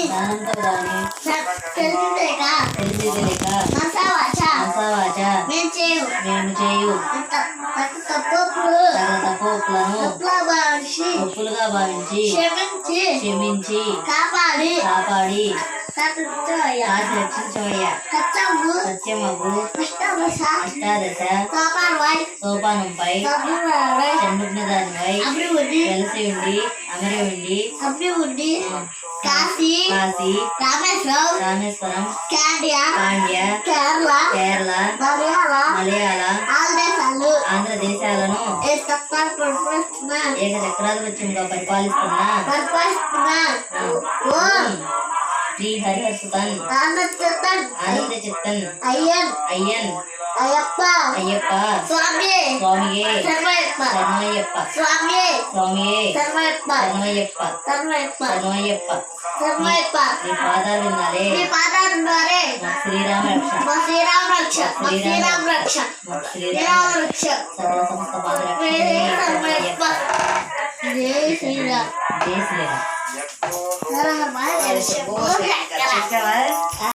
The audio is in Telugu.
దానంతో గాని తెలిసిలేక మనసావాచ మేము చేయు తప్పులను తప్పులుగా భావించి క్షమించి కాపాడి రక్షించవయ్యా. సత్యమగు అష్టాదశ సోపానంపై చెండుకున్న దానిపై వెలసి ఉండి అమరి ఉండి కాశీ రామేశ్వరం పాండ్య కేరళ మలయాళ ఆంధ్ర దేశాలను ఏకచక్రాధిపత్యంగా పరిపాలిస్తున్న శ్రీ హరిహర్సుతన్ ఆనంద చిత్తన్ అయ్యన్ అయ్యప్ప స్వామియే శరణమయ్యప్ప నీ పాదాలు విన్నాలే శ్రీరామ రక్ష సర్వ సమస్త పాదరక్ష జై శ్రీరామ్. జై శ్రీరామ్. హర హర మహాదేవ.